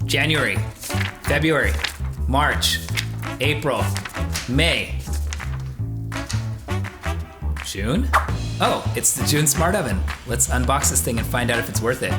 January, February, March, April, May, June? Oh, it's the June Smart Oven. Let's unbox this thing and find out if it's worth it.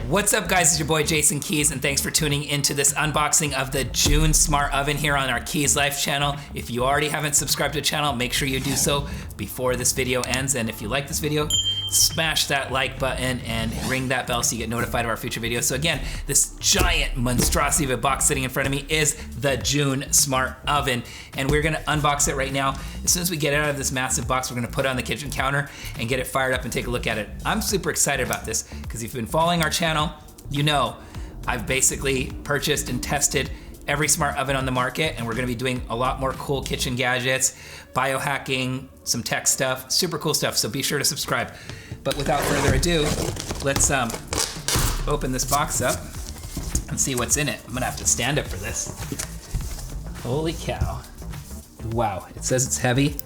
What's up guys, it's your boy Jason Keyz and thanks for tuning into this unboxing of the June Smart Oven here on our Keyz Life channel. If you already haven't subscribed to the channel, make sure you do so before this video ends. And if you like this video, smash that like button and ring that bell so you get notified of our future videos. So again, this giant monstrosity of a box sitting in front of me is the June Smart Oven. And we're gonna unbox it right now. As soon as we get it out of this massive box, we're gonna put it on the kitchen counter and get it fired up and take a look at it. I'm super excited about this because if you've been following our channel, you know I've basically purchased and tested every smart oven on the market, and we're gonna be doing a lot more cool kitchen gadgets, biohacking, some tech stuff, super cool stuff, so be sure to subscribe. But without further ado, let's open this box up and see what's in it. I'm gonna have to stand up for this. Holy cow. Wow, it says it's heavy. It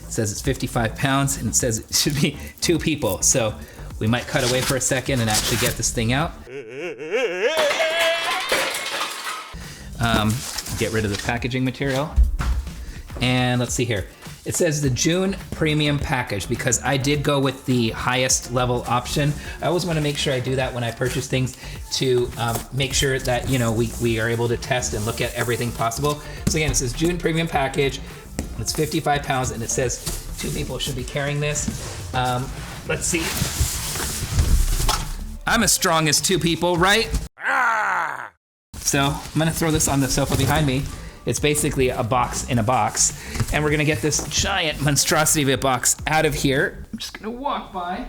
says it's 55 pounds, and it says it should be 2 people. So we might cut away for a second and actually get this thing out. Get rid of the packaging material. And let's see here. It says the June Premium Package because I did go with the highest level option. I always want to make sure I do that when I purchase things to make sure that we are able to test and look at everything possible. So again, it says June Premium Package. It's 55 pounds and it says 2 people should be carrying this. Let's see. I'm as strong as 2 people, right? So I'm gonna throw this on the sofa behind me. It's basically a box in a box. And we're gonna get this giant monstrosity of a box out of here. I'm just gonna walk by.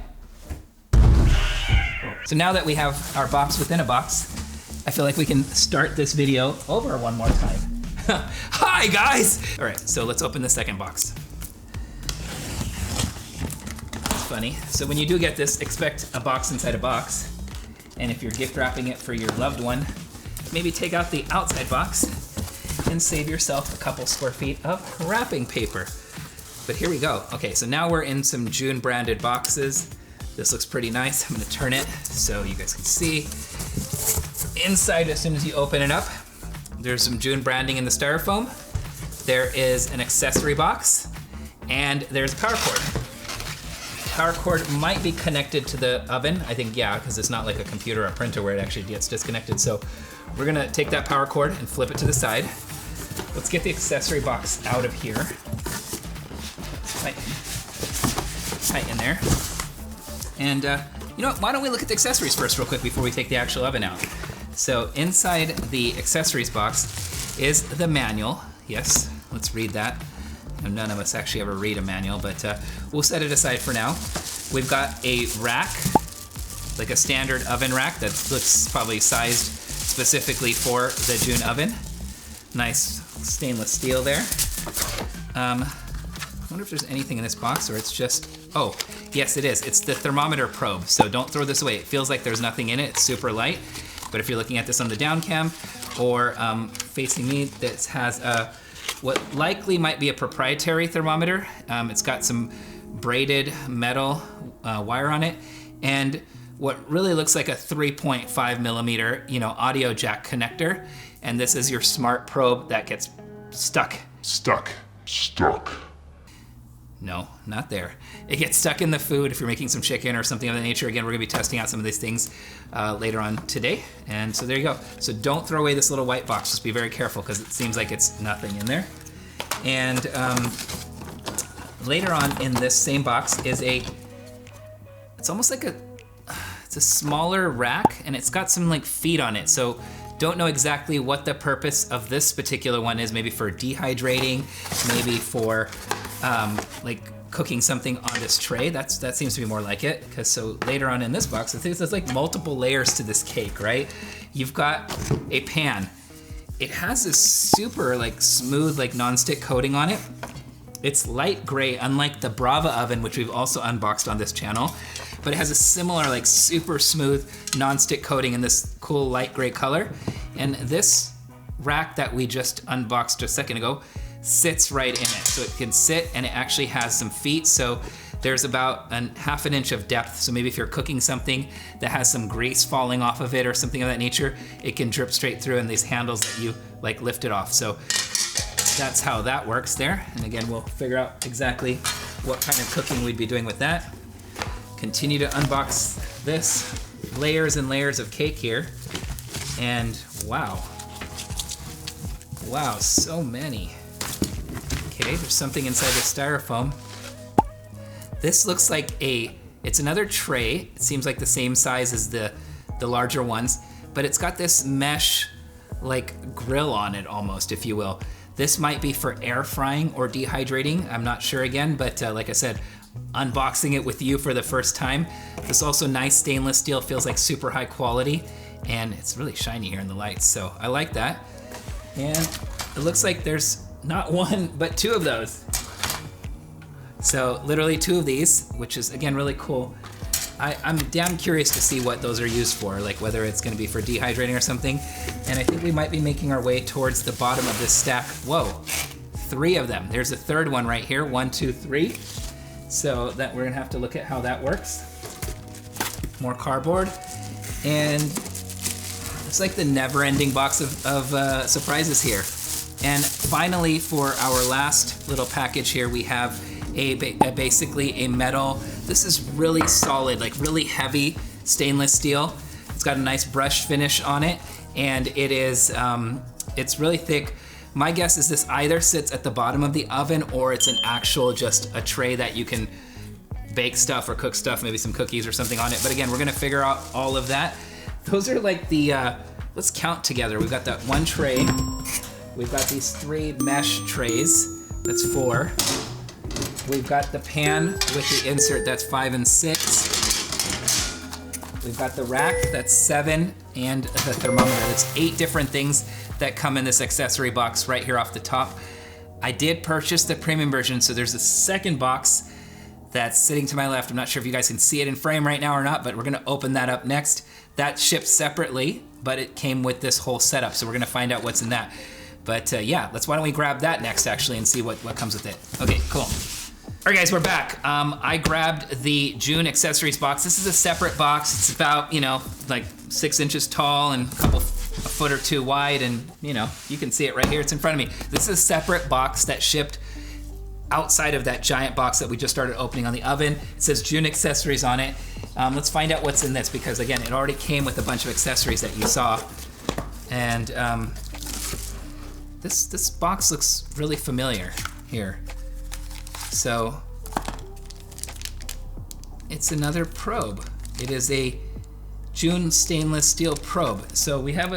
So now that we have our box within a box, I feel like we can start this video over one more time. Hi guys! All right, so let's open the second box. It's funny. So when you do get this, expect a box inside a box. And if you're gift wrapping it for your loved one, maybe take out the outside box and save yourself a couple square feet of wrapping paper. But here we go. Okay, so now we're in some June branded boxes. This looks pretty nice. I'm gonna turn it so you guys can see. Inside, as soon as you open it up, there's some June branding in the styrofoam. There is an accessory box, and there's a power cord. Power cord might be connected to the oven. I think, yeah, because it's not like a computer or a printer where it actually gets disconnected. So we're gonna take that power cord and flip it to the side. Let's get the accessory box out of here. Tight in there. And you know what, why don't we look at the accessories first real quick before we take the actual oven out. So inside the accessories box is the manual. Yes, let's read that. None of us actually ever read a manual, but we'll set it aside for now. We've got a rack, like a standard oven rack that looks probably sized specifically for the June oven. Nice stainless steel there. I wonder if there's anything in this box or it's just, oh, yes it is. It's the thermometer probe, so don't throw this away. It feels like there's nothing in it, it's super light. But if you're looking at this on the down cam or facing me, this has a what likely might be a proprietary thermometer. It's got some braided metal wire on it, and what really looks like a 3.5 millimeter, audio jack connector. And this is your smart probe that gets stuck. No, not there. It gets stuck in the food if you're making some chicken or something of that nature. Again, we're gonna be testing out some of these things later on today. And so there you go. So don't throw away this little white box. Just be very careful because it seems like it's nothing in there. And later on in this same box is it's almost like it's a smaller rack and it's got some like feet on it. So don't know exactly what the purpose of this particular one is. Maybe for dehydrating, maybe for like cooking something on this tray. That seems to be more like it. Because so later on in this box, I think there's like multiple layers to this cake, right? You've got a pan. It has this super like smooth like non-stick coating on it. It's light gray, unlike the Brava oven, which we've also unboxed on this channel. but it has a similar like super smooth non-stick coating in this cool light gray color. And this rack that we just unboxed a second ago sits right in it. So it can sit, and it actually has some feet. So there's about half an inch of depth. So maybe if you're cooking something that has some grease falling off of it or something of that nature, it can drip straight through, and these handles that you like lift it off. So that's how that works there. And again, we'll figure out exactly what kind of cooking we'd be doing with that. Continue to unbox this. Layers and layers of cake here. And wow. Wow, so many. Okay, there's something inside the styrofoam. This looks like it's another tray. It seems like the same size as the larger ones, but it's got this mesh like grill on it almost, if you will. This might be for air frying or dehydrating. I'm not sure again, but like I said, unboxing it with you for the first time. This also nice stainless steel, feels like super high quality, and it's really shiny here in the lights, so I like that. And it looks like there's not one, but two of those. So literally two of these, which is again really cool. I'm damn curious to see what those are used for, like whether it's gonna be for dehydrating or something. And I think we might be making our way towards the bottom of this stack. Whoa, 3 of them. There's a third one right here, 1, 2, 3. So that we're gonna have to look at how that works. More cardboard. And it's like the never-ending box of surprises here. And finally, for our last little package here, we have basically a metal. This is really solid, like really heavy stainless steel. It's got a nice brush finish on it, and it is it's really thick. My guess is this either sits at the bottom of the oven, or it's an actual just a tray that you can bake stuff or cook stuff, maybe some cookies or something on it. But again, we're gonna figure out all of that. Those are like the let's count together. We've got that one tray. We've got these 3 mesh trays. That's 4. We've got the pan with the insert, that's 5 and 6. We've got the rack, that's 7, and the thermometer. That's 8 different things that come in this accessory box right here off the top. I did purchase the premium version, so there's a second box that's sitting to my left. I'm not sure if you guys can see it in frame right now or not, but we're gonna open that up next. That shipped separately, but it came with this whole setup, so we're gonna find out what's in that. But yeah, why don't we grab that next actually and see what comes with it. Okay, cool. All right guys, we're back. I grabbed the June accessories box. This is a separate box. It's about, like 6 inches tall and a foot or 2 wide, and you can see it right here, it's in front of me. This is a separate box that shipped outside of that giant box that we just started opening on the oven. It says June accessories on it. Let's find out what's in this, because again, it already came with a bunch of accessories that you saw. And this box looks really familiar here. So it's another probe. It is a June stainless steel probe. So we have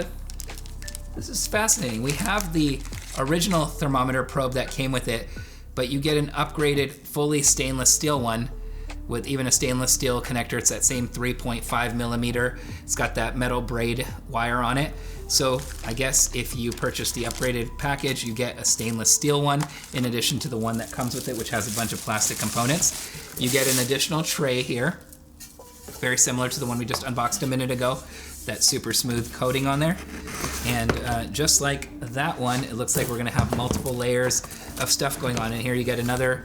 this is fascinating. We have the original thermometer probe that came with it, but you get an upgraded fully stainless steel one with even a stainless steel connector. It's that same 3.5 millimeter. It's got that metal braid wire on it. So I guess if you purchase the upgraded package, you get a stainless steel one in addition to the one that comes with it, which has a bunch of plastic components. You get an additional tray here, very similar to the one we just unboxed a minute ago, that super smooth coating on there. And just like that one, it looks like we're gonna have multiple layers of stuff going on. And here you get another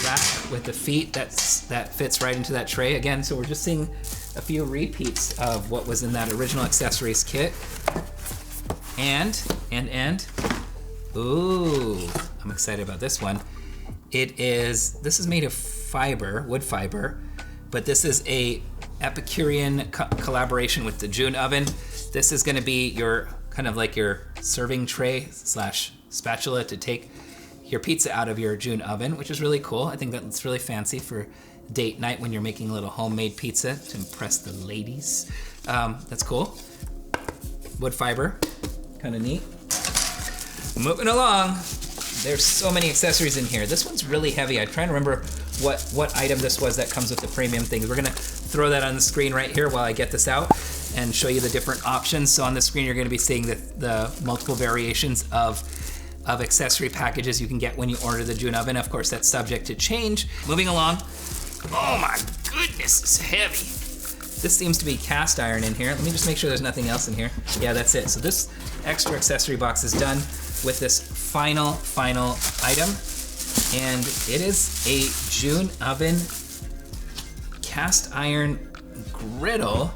rack with the feet that fits right into that tray again. So we're just seeing a few repeats of what was in that original accessories kit. And, ooh, I'm excited about this one. This is made of fiber, wood fiber, but this is a Epicurean collaboration with the June oven. This is gonna be your, kind of like your serving tray / spatula to take your pizza out of your June oven, which is really cool. I think that's really fancy for date night when you're making a little homemade pizza to impress the ladies. That's cool. Wood fiber, kind of neat. Moving along, there's so many accessories in here. This one's really heavy. I'm trying to remember what item this was that comes with the premium things. We're gonna throw that on the screen right here while I get this out and show you the different options. So on the screen, you're gonna be seeing the multiple variations of accessory packages you can get when you order the June oven. Of course, that's subject to change. Moving along. Oh my this is heavy. This seems to be cast iron in here. Let me just make sure there's nothing else in here. Yeah, that's it. So this extra accessory box is done with this final item. And it is a June oven cast iron griddle.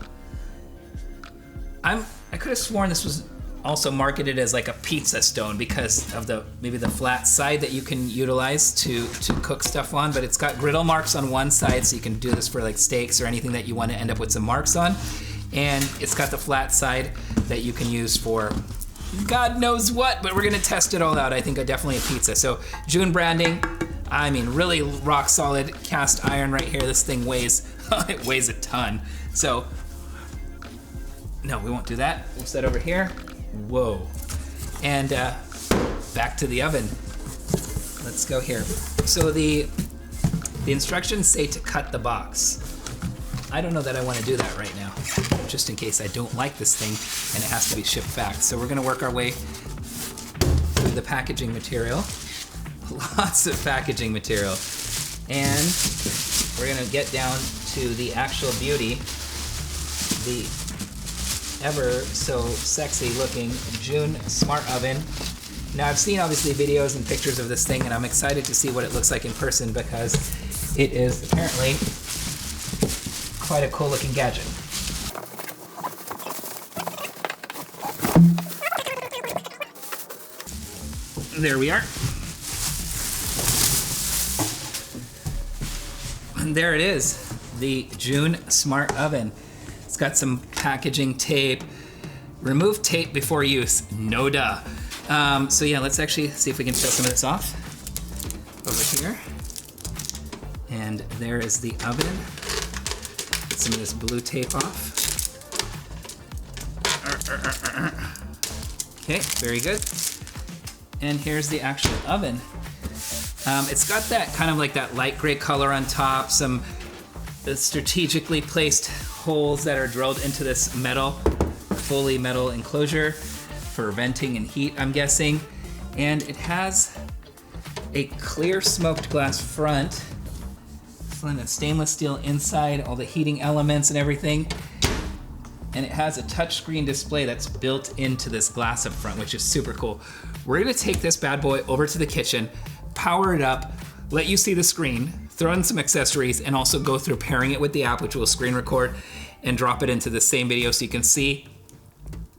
I could have sworn this was also marketed as like a pizza stone because of maybe the flat side that you can utilize to cook stuff on, but it's got griddle marks on one side, so you can do this for like steaks or anything that you want to end up with some marks on. And it's got the flat side that you can use for God knows what, but we're gonna test it all out. I think definitely a pizza. So June branding, I mean, really rock solid cast iron right here. This thing weighs, it weighs a ton. So, no, we won't do that. We'll set over here. Whoa. And back to the oven. Let's go here. So the instructions say to cut the box. I don't know that I want to do that right now, just in case I don't like this thing and it has to be shipped back. So we're gonna work our way through the packaging material. Lots of packaging material. And we're gonna get down to the actual beauty, the ever so sexy looking June Smart Oven. Now I've seen obviously videos and pictures of this thing, and I'm excited to see what it looks like in person because it is apparently quite a cool looking gadget. There we are. And there it is, the June Smart Oven. It's got some packaging tape. Remove tape before use, no duh. So yeah, let's actually see if we can peel some of this off over here. And there is the oven. Get some of this blue tape off. Okay, very good. And here's the actual oven. It's got that kind of like that light gray color on top, some strategically placed holes that are drilled into this metal, fully metal enclosure for venting and heat, I'm guessing. And it has a clear smoked glass front, stainless steel inside, all the heating elements and everything. And it has a touchscreen display that's built into this glass up front, which is super cool. We're gonna take this bad boy over to the kitchen, power it up, let you see the screen, throw in some accessories, and also go through pairing it with the app, which will screen record and drop it into the same video so you can see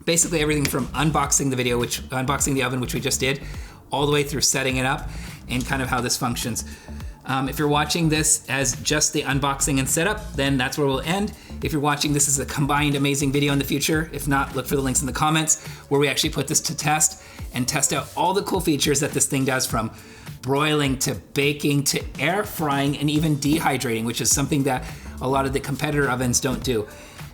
basically everything from unboxing the oven, which we just did, all the way through setting it up and kind of how this functions. If you're watching this as just the unboxing and setup, then that's where we'll end. If you're watching this as a combined amazing video in the future, if not, look for the links in the comments where we actually put this to test and test out all the cool features that this thing does, from broiling to baking to air frying and even dehydrating, which is something that a lot of the competitor ovens don't do.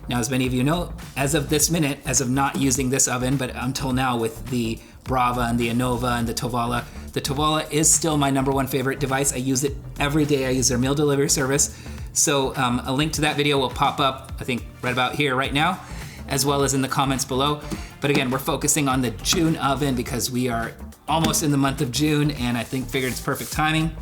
Now, as many of you know, as of this minute, as of not using this oven, but until now with the Brava and the Innova and the Tovala is still my #1 favorite device. I use it every day. I use their meal delivery service. So a link to that video will pop up, I think, right about here, right now, as well as in the comments below. But again, we're focusing on the June oven because we are almost in the month of June, and I figured it's perfect timing.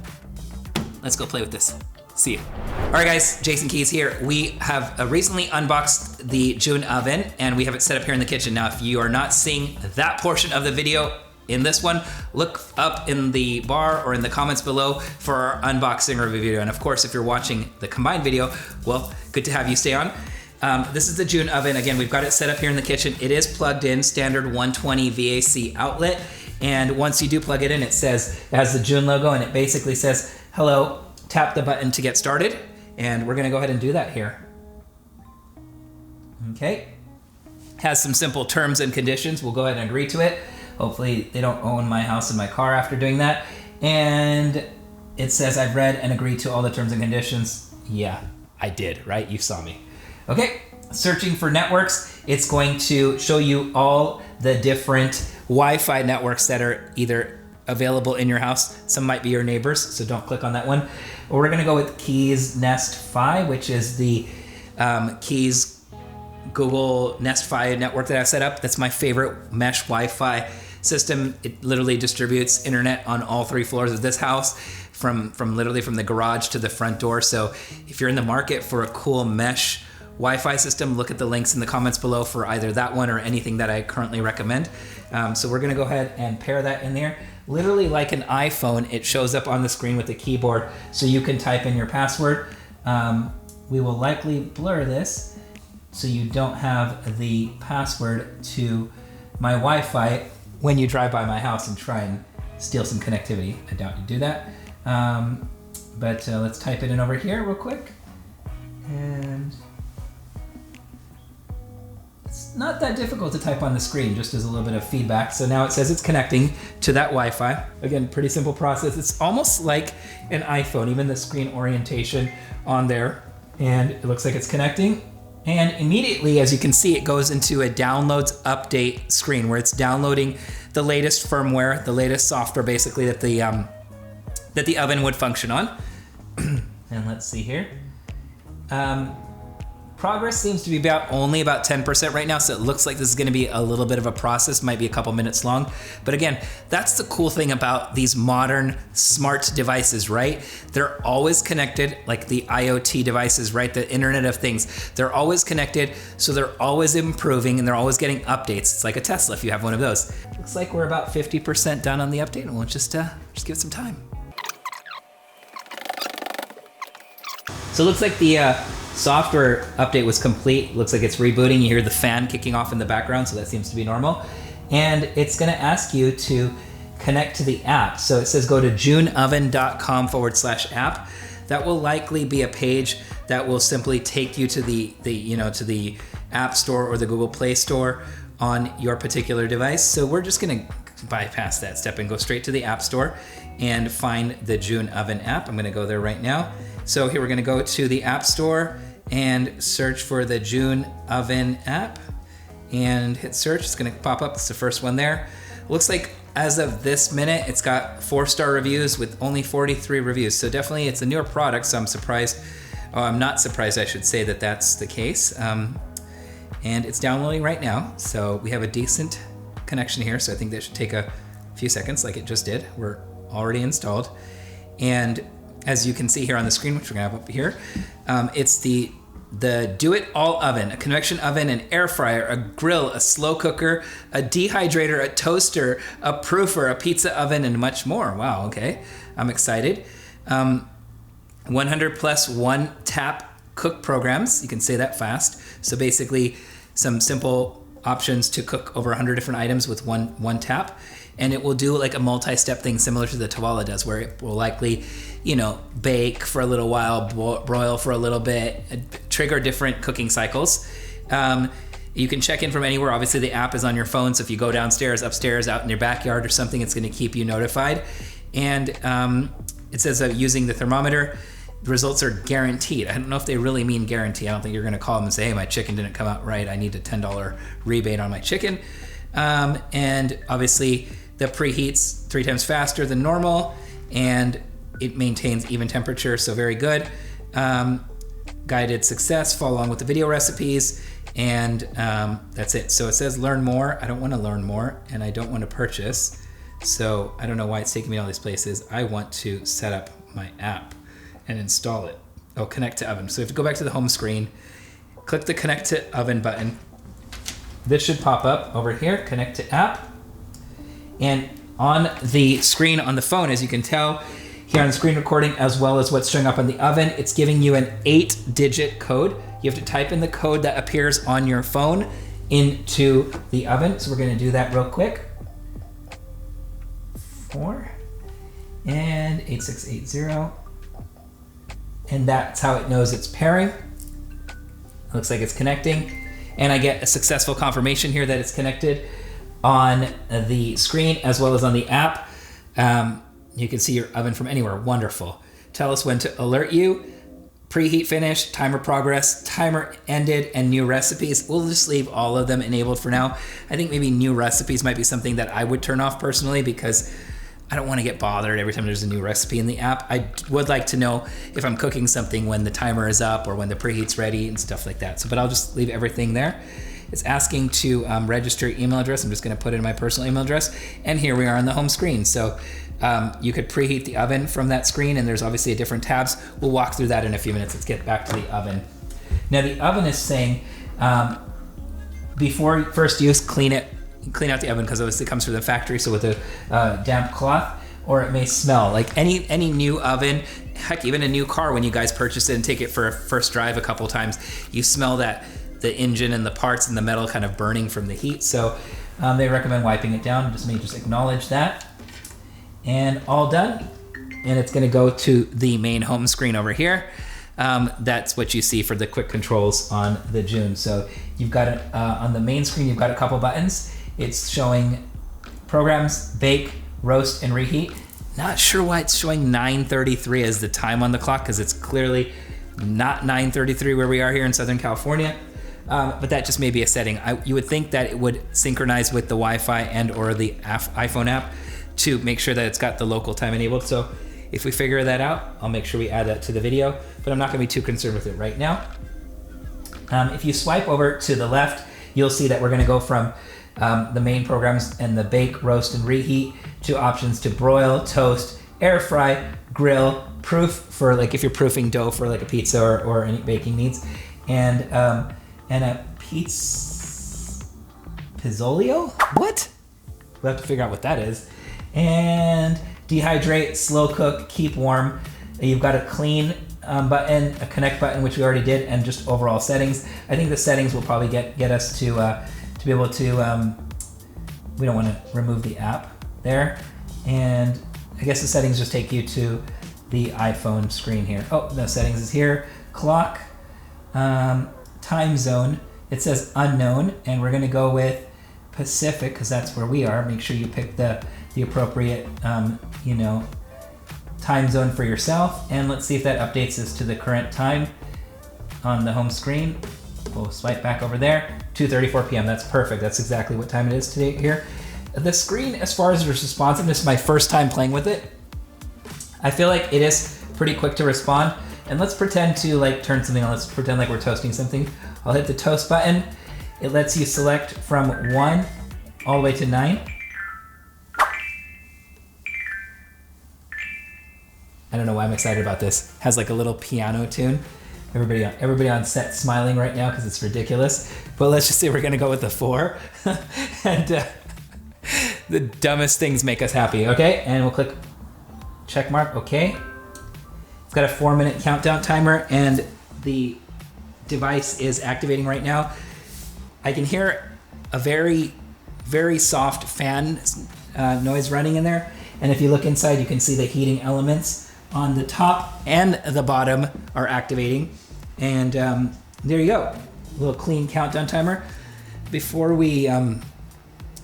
Let's go play with this. See you. All right, guys, Jason Keyz here. We have recently unboxed the June oven, and we have it set up here in the kitchen. Now, if you are not seeing that portion of the video in this one, look up in the bar or in the comments below for our unboxing review video. And of course, if you're watching the combined video, well, good to have you stay on. This is the June oven. Again, we've got it set up here in the kitchen. It is plugged in, standard 120 VAC outlet. And once you do plug it in, it has the June logo, and it basically says, hello, tap the button to get started. And we're gonna go ahead and do that here. Okay. Has some simple terms and conditions. We'll go ahead and agree to it. Hopefully they don't own my house and my car after doing that. And it says I've read and agreed to all the terms and conditions. Yeah, I did, right? You saw me. Okay, searching for networks. It's going to show you all the different Wi-Fi networks that are either available in your house. Some might be your neighbors, so don't click on that one. We're gonna go with Keyz Nest Fi, which is the Keyz Google Nest Fi network that I've set up. That's my favorite mesh Wi-Fi system. It literally distributes internet on all 3 floors of this house, from literally from the garage to the front door. So if you're in the market for a cool mesh Wi-Fi system, look at the links in the comments below for either that one or anything that I currently recommend. So we're gonna go ahead and pair that in there. Literally like an iPhone, it shows up on the screen with the keyboard, so you can type in your password. We will likely blur this so you don't have the password to my Wi-Fi when you drive by my house and try and steal some connectivity. I doubt you do that. But let's type it in over here real quick. And it's not that difficult to type on the screen, just as a little bit of feedback. So now it says it's connecting to that Wi-Fi. Again, pretty simple process. It's almost like an iPhone, even the screen orientation on there. And it looks like it's connecting. And immediately, as you can see, it goes into a downloads update screen where it's downloading the latest firmware, the latest software basically that the oven would function on. And let's see here. Progress seems to be only about 10% right now, so it looks like this is gonna be a little bit of a process, might be a couple minutes long. But again, that's the cool thing about these modern smart devices, right? They're always connected, like the IoT devices, right? The Internet of Things. They're always connected, so they're always improving and they're always getting updates. It's like a Tesla if you have one of those. Looks like we're about 50% done on the update, and we'll just give it some time. So it looks like the software update was complete. Looks like it's rebooting. You hear the fan kicking off in the background, so that seems to be normal. And it's gonna ask you to connect to the app. So it says go to juneoven.com/app. That will likely be a page that will simply take you to the App Store or the Google Play Store on your particular device. So we're just gonna bypass that step and go straight to the App Store and find the June Oven app. I'm gonna go there right now. So here we're gonna go to the App Store and search for the June Oven app and hit search. It's gonna pop up, it's the first one there. Looks like as of this minute, it's got 4-star reviews with only 43 reviews. So definitely it's a newer product, so I'm surprised, I'm not surprised I should say that that's the case. And it's downloading right now. So we have a decent connection here. So I think that should take a few seconds like it just did. We're already installed. And as you can see here on the screen, which we're gonna have up here, it's the do-it-all oven, a convection oven, an air fryer, a grill, a slow cooker, a dehydrator, a toaster, a proofer, a pizza oven, and much more. Wow, okay, I'm excited. 100 plus one-tap cook programs, you can say that fast. So basically some simple options to cook over 100 different items with one tap. And it will do like a multi-step thing similar to the Tawala does, where it will likely, bake for a little while, broil for a little bit, trigger different cooking cycles. You can check in from anywhere. Obviously the app is on your phone, so if you go downstairs, upstairs, out in your backyard or something, it's gonna keep you notified. And it says using the thermometer, the results are guaranteed. I don't know if they really mean guarantee. I don't think you're gonna call them and say, hey, my chicken didn't come out right. I need a $10 rebate on my chicken. And obviously the preheats 3 times faster than normal, and it maintains even temperature, so very good. Guided success, follow along with the video recipes, and that's it. So it says learn more. I don't wanna learn more, and I don't wanna purchase. So I don't know why it's taking me to all these places. I want to set up my app and install it. Oh, connect to oven. So you have to go back to the home screen, click the connect to oven button. This should pop up over here, connect to app. And on the screen on the phone, as you can tell here on the screen recording, as well as what's showing up on the oven, it's giving you an 8-digit code. You have to type in the code that appears on your phone into the oven. So we're gonna do that real quick. 4 and 8680. And that's how it knows it's pairing. Looks like it's connecting. And I get a successful confirmation here that it's connected on the screen as well as on the app. You can see your oven from anywhere. Wonderful. Tell us when to alert you. Preheat finished, timer progress, timer ended, and new recipes. We'll just leave all of them enabled for now. I think maybe new recipes might be something that I would turn off personally, because I don't want to get bothered every time there's a new recipe in the app. I would like to know if I'm cooking something when the timer is up or when the preheat's ready and stuff like that. So, but I'll just leave everything there. It's asking to register your email address. I'm just gonna put in my personal email address, and here we are on the home screen. So you could preheat the oven from that screen, and there's obviously different tabs. We'll walk through that in a few minutes. Let's get back to the oven. Now the oven is saying, before first use, clean out the oven, because obviously it comes from the factory, so with a damp cloth, or it may smell. Like any new oven, heck, even a new car, when you guys purchase it and take it for a first drive a couple times, you smell that the engine and the parts and the metal kind of burning from the heat. So they recommend wiping it down. Just acknowledge that. And all done. And it's gonna go to the main home screen over here. That's what you see for the quick controls on the June. So you've got it on the main screen, you've got a couple buttons. It's showing programs, bake, roast, and reheat. Not sure why it's showing 9:33 as the time on the clock, because it's clearly not 9:33 where we are here in Southern California. But that just may be a setting. You would think that it would synchronize with the Wi-Fi and or the iPhone app to make sure that it's got the local time enabled. So if we figure that out, I'll make sure we add that to the video, but I'm not gonna be too concerned with it right now. If you swipe over to the left, you'll see that we're gonna go from the main programs and the bake, roast, and reheat to options to broil, toast, air fry, grill, proof for like if you're proofing dough for like a pizza or any baking needs, and a pizzolio? What? We'll have to figure out what that is. And dehydrate, slow cook, keep warm. You've got a clean button, a connect button, which we already did, and just overall settings. I think the settings will probably get us to be able to, we don't want to remove the app there. And I guess the settings just take you to the iPhone screen here. Oh, the settings is here. Clock, time zone. It says unknown, and we're gonna go with Pacific because that's where we are. Make sure you pick the appropriate, time zone for yourself. And let's see if that updates us to the current time on the home screen. We'll swipe back over there. 2:34 p.m. That's perfect. That's exactly what time it is today here. The screen, as far as responsiveness, my first time playing with it, I feel like it is pretty quick to respond. And let's pretend to like turn something on. Let's pretend like we're toasting something. I'll hit the toast button. It lets you select from 1 all the way to 9. I don't know why I'm excited about this. It has like a little piano tune. Everybody on set smiling right now because it's ridiculous. But let's just say we're gonna go with the 4. And the dumbest things make us happy, okay? And we'll click check mark, okay. It's got a 4-minute countdown timer and the device is activating right now. I can hear a very, very soft fan noise running in there. And if you look inside, you can see the heating elements on the top and the bottom are activating. And there you go, a little clean countdown timer. Before we end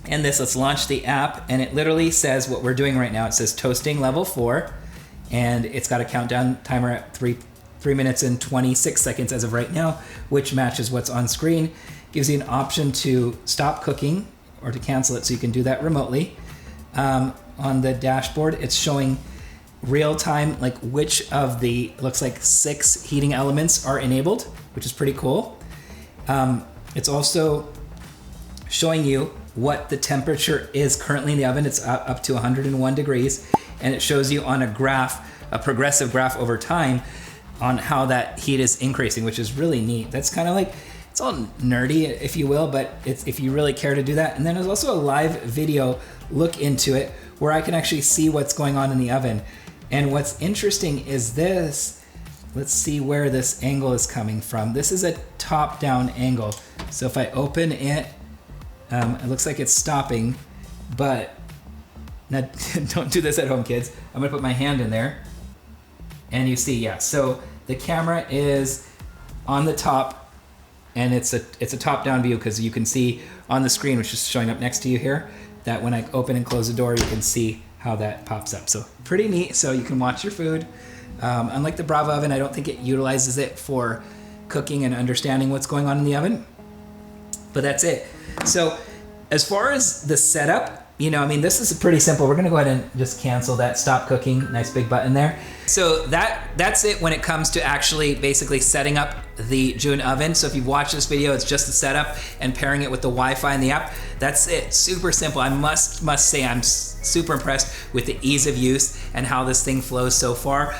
this, let's launch the app. And it literally says what we're doing right now. It says toasting level 4. And it's got a countdown timer at 3 minutes and 26 seconds as of right now, which matches what's on screen. Gives you an option to stop cooking or to cancel it, so you can do that remotely. On the dashboard, it's showing real time, like which of the, looks like 6 heating elements are enabled, which is pretty cool. It's also showing you what the temperature is currently in the oven. It's up to 101 degrees. And it shows you on a graph, a progressive graph over time, on how that heat is increasing, which is really neat. That's kind of like, it's all nerdy, if you will, but it's if you really care to do that. And then there's also a live video look into it where I can actually see what's going on in the oven. And what's interesting is this. Let's see where this angle is coming from. This is a top-down angle. So if I open it, it looks like it's stopping, but now, don't do this at home, kids. I'm gonna put my hand in there, and you see, yeah. So the camera is on the top, and it's a top-down view because you can see on the screen, which is showing up next to you here, that when I open and close the door, you can see how that pops up. So pretty neat. So you can watch your food. Unlike the Bravo oven, I don't think it utilizes it for cooking and understanding what's going on in the oven. But that's it. So as far as the setup, you know, I mean, this is pretty simple. We're gonna go ahead and just cancel that stop cooking, nice big button there. So that's it when it comes to actually basically setting up the June oven. So if you've watched this video, it's just the setup and pairing it with the Wi-Fi and the app. That's it, super simple. I must say I'm super impressed with the ease of use and how this thing flows so far.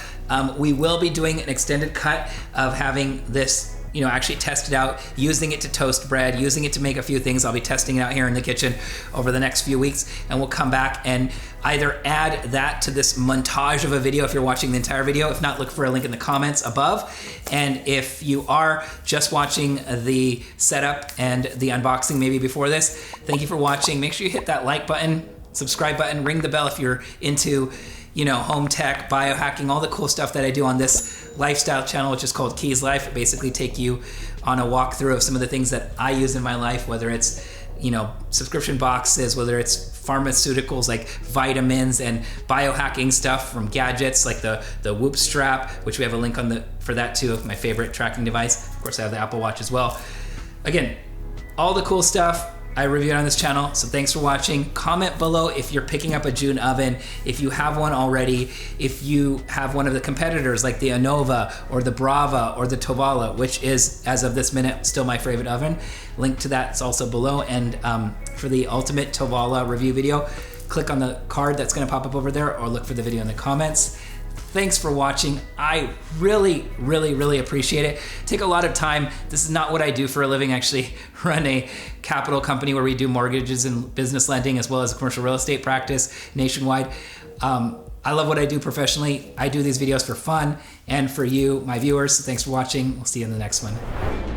We will be doing an extended cut of having this, you know, actually test it out, using it to toast bread, using it to make a few things. I'll be testing it out here in the kitchen over the next few weeks, and we'll come back and either add that to this montage of a video if you're watching the entire video. If not, look for a link in the comments above. And if you are just watching the setup and the unboxing maybe before this, thank you for watching. Make sure you hit that like button, subscribe button, ring the bell if you're into, you know, home tech, biohacking, all the cool stuff that I do on this lifestyle channel, which is called Keyz Life. Basically take you on a walkthrough of some of the things that I use in my life, whether it's, you know, subscription boxes, whether it's pharmaceuticals like vitamins and biohacking stuff from gadgets like the Whoop strap, which we have a link on for that too, my favorite tracking device. Of course, I have the Apple Watch as well. Again, all the cool stuff I reviewed on this channel, so thanks for watching. Comment below if you're picking up a June oven, if you have one already, if you have one of the competitors like the Anova or the Brava or the Tovala, which is, as of this minute, still my favorite oven. Link to that is also below. And for the ultimate Tovala review video, click on the card that's gonna pop up over there or look for the video in the comments. Thanks for watching. I really, really, really appreciate it. Take a lot of time. This is not what I do for a living. I actually run a capital company where we do mortgages and business lending as well as a commercial real estate practice nationwide. I love what I do professionally. I do these videos for fun and for you, my viewers. So thanks for watching. We'll see you in the next one.